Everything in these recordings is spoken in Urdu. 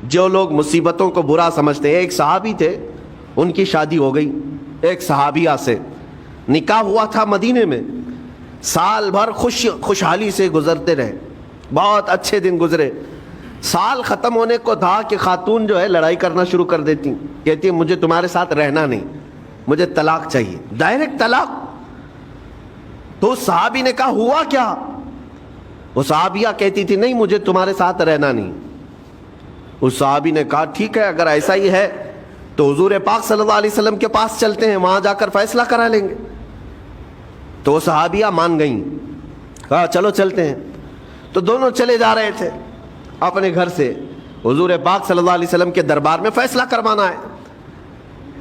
جو لوگ مصیبتوں کو برا سمجھتے ہیں، ایک صحابی تھے، ان کی شادی ہو گئی ایک صحابیہ سے، نکاح ہوا تھا مدینے میں، سال بھر خوشحالی سے گزرتے رہے، بہت اچھے دن گزرے۔ سال ختم ہونے کو تھا کہ خاتون جو ہے لڑائی کرنا شروع کر دیتی، کہتی ہے مجھے تمہارے ساتھ رہنا نہیں، مجھے طلاق چاہیے، ڈائریکٹ طلاق۔ تو اس صحابی نے کہا ہوا کیا؟ وہ صحابیہ کہتی تھی نہیں مجھے تمہارے ساتھ رہنا نہیں۔ اس صحابی نے کہا ٹھیک ہے اگر ایسا ہی ہے تو حضور پاک صلی اللہ علیہ وسلم کے پاس چلتے ہیں، وہاں جا کر فیصلہ کرا لیں گے۔ تو وہ صحابیہ مان گئیں، کہا چلو چلتے ہیں۔ تو دونوں چلے جا رہے تھے اپنے گھر سے، حضور پاک صلی اللہ علیہ وسلم کے دربار میں فیصلہ کروانا ہے۔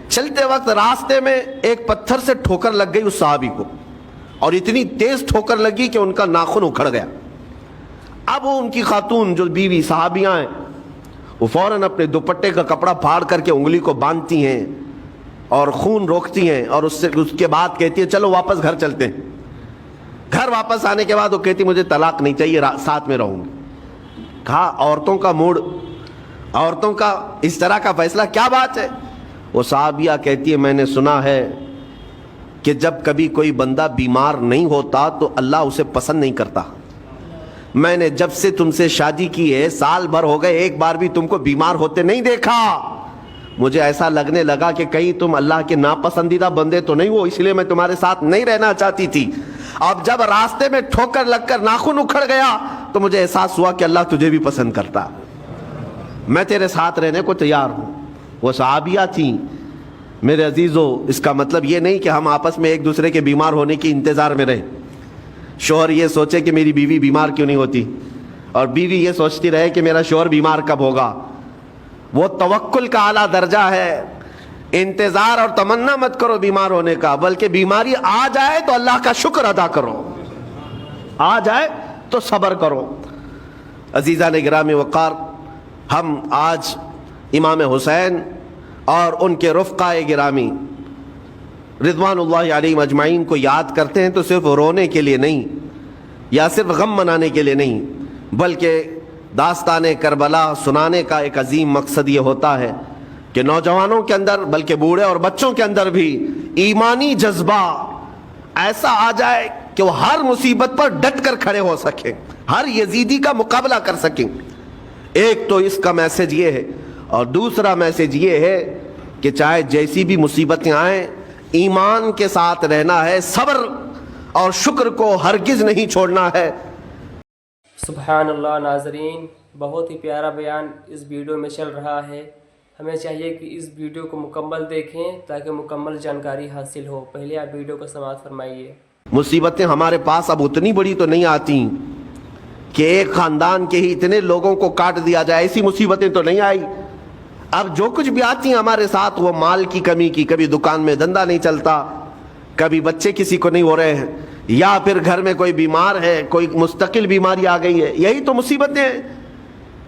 چلتے وقت راستے میں ایک پتھر سے ٹھوکر لگ گئی اس صحابی کو، اور اتنی تیز ٹھوکر لگی کہ ان کا ناخن اکھڑ گیا۔ اب وہ ان کی خاتون جو بیوی صحابیاں ہیں وہ فوراً اپنے دوپٹے کا کپڑا پھاڑ کر کے انگلی کو باندھتی ہیں اور خون روکتی ہیں، اور اس کے بعد کہتی ہے چلو واپس گھر چلتے ہیں۔ گھر واپس آنے کے بعد وہ کہتی مجھے طلاق نہیں چاہیے، ساتھ میں رہوں گی۔ کہا عورتوں کا موڈ، عورتوں کا اس طرح کا فیصلہ کیا بات ہے؟ وہ صحابیہ کہتی ہے میں نے سنا ہے کہ جب کبھی کوئی بندہ بیمار نہیں ہوتا تو اللہ اسے پسند نہیں کرتا۔ میں نے جب سے تم سے شادی کی ہے سال بھر ہو گئے، ایک بار بھی تم کو بیمار ہوتے نہیں دیکھا۔ مجھے ایسا لگنے لگا کہ کہیں تم اللہ کے ناپسندیدہ بندے تو نہیں ہو، اس لیے میں تمہارے ساتھ نہیں رہنا چاہتی تھی۔ اب جب راستے میں ٹھوکر لگ کر ناخن اکھڑ گیا تو مجھے احساس ہوا کہ اللہ تجھے بھی پسند کرتا، میں تیرے ساتھ رہنے کو تیار ہوں۔ وہ صحابیہ تھیں۔ میرے عزیزو، اس کا مطلب یہ نہیں کہ ہم آپس میں ایک دوسرے کے بیمار ہونے کی انتظار میں رہیں۔ شوہر یہ سوچے کہ میری بیوی بیمار کیوں نہیں ہوتی، اور بیوی یہ سوچتی رہے کہ میرا شوہر بیمار کب ہوگا۔ وہ توکل کا اعلیٰ درجہ ہے۔ انتظار اور تمنا مت کرو بیمار ہونے کا، بلکہ بیماری آ جائے تو اللہ کا شکر ادا کرو، آ جائے تو صبر کرو۔ عزیزان گرامی وقار، ہم آج امام حسین اور ان کے رفقائے گرامی رضوان اللہ علیہم اجمعین کو یاد کرتے ہیں تو صرف رونے کے لیے نہیں یا صرف غم منانے کے لیے نہیں، بلکہ داستان کربلا سنانے کا ایک عظیم مقصد یہ ہوتا ہے کہ نوجوانوں کے اندر بلکہ بوڑھے اور بچوں کے اندر بھی ایمانی جذبہ ایسا آ جائے کہ وہ ہر مصیبت پر ڈٹ کر کھڑے ہو سکیں، ہر یزیدی کا مقابلہ کر سکیں۔ ایک تو اس کا میسج یہ ہے، اور دوسرا میسج یہ ہے کہ چاہے جیسی بھی مصیبتیں آئیں ایمان کے ساتھ رہنا ہے، صبر اور شکر کو ہرگز نہیں چھوڑنا ہے۔ سبحان اللہ۔ ناظرین، بہت ہی پیارا بیان اس ویڈیو میں چل رہا ہے۔ ہمیں چاہیے کہ اس ویڈیو کو مکمل دیکھیں تاکہ مکمل جانکاری حاصل ہو۔ پہلے آپ ویڈیو کو سماعت فرمائیے۔ مصیبتیں ہمارے پاس اب اتنی بڑی تو نہیں آتی کہ ایک خاندان کے ہی اتنے لوگوں کو کاٹ دیا جائے، ایسی مصیبتیں تو نہیں آئی۔ اب جو کچھ بھی آتی ہیں ہمارے ساتھ وہ مال کی کمی کی، کبھی دکان میں دھندا نہیں چلتا، کبھی بچے کسی کو نہیں ہو رہے ہیں، یا پھر گھر میں کوئی بیمار ہے، کوئی مستقل بیماری آ گئی ہے، یہی تو مصیبتیں ہیں۔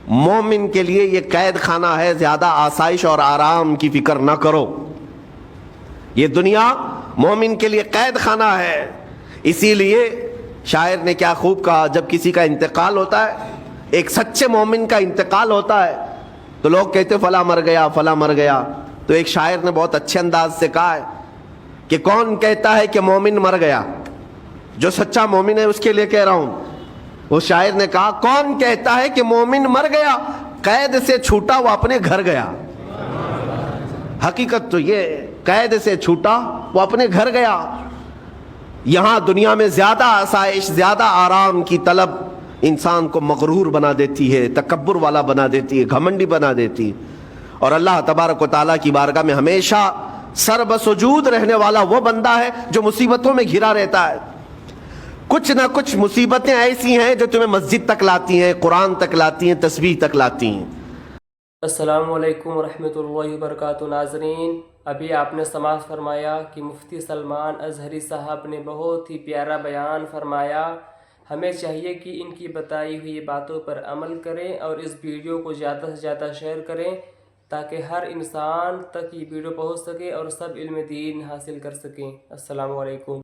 مومن کے لیے یہ قید خانہ ہے، زیادہ آسائش اور آرام کی فکر نہ کرو۔ یہ دنیا مومن کے لیے قید خانہ ہے۔ اسی لیے شاعر نے کیا خوب کہا، جب کسی کا انتقال ہوتا ہے، ایک سچے مومن کا انتقال ہوتا ہے تو لوگ کہتے فلاں مر گیا، فلاں مر گیا۔ تو ایک شاعر نے بہت اچھے انداز سے کہا ہے کہ کون کہتا ہے کہ مومن مر گیا؟ جو سچا مومن ہے اس کے لیے کہہ رہا ہوں۔ وہ شاعر نے کہا کون کہتا ہے کہ مومن مر گیا، قید سے چھوٹا وہ اپنے گھر گیا۔ حقیقت تو یہ، قید سے چھوٹا وہ اپنے گھر گیا۔ یہاں دنیا میں زیادہ آسائش، زیادہ آرام کی طلب انسان کو مغرور بنا دیتی ہے، تکبر والا بنا دیتی ہے، گھمنڈی بنا دیتی ہے۔ اور اللہ تبارک و تعالیٰ کی بارگاہ میں ہمیشہ سر بسجود رہنے والا وہ بندہ ہے جو مصیبتوں میں گھرا رہتا ہے۔ کچھ نہ کچھ مصیبتیں ایسی ہیں جو تمہیں مسجد تک لاتی ہیں، قرآن تک لاتی ہیں، تسبیح تک لاتی ہیں۔ السلام علیکم ورحمۃ اللہ وبرکاتہ۔ ناظرین، ابھی آپ نے سماعت فرمایا کہ مفتی سلمان اظہری صاحب نے بہت ہی پیارا بیان فرمایا۔ ہمیں چاہیے کہ ان کی بتائی ہوئی باتوں پر عمل کریں اور اس ویڈیو کو زیادہ سے زیادہ شیئر کریں تاکہ ہر انسان تک یہ ویڈیو پہنچ سکے اور سب علم دین حاصل کر سکیں۔ السلام علیکم۔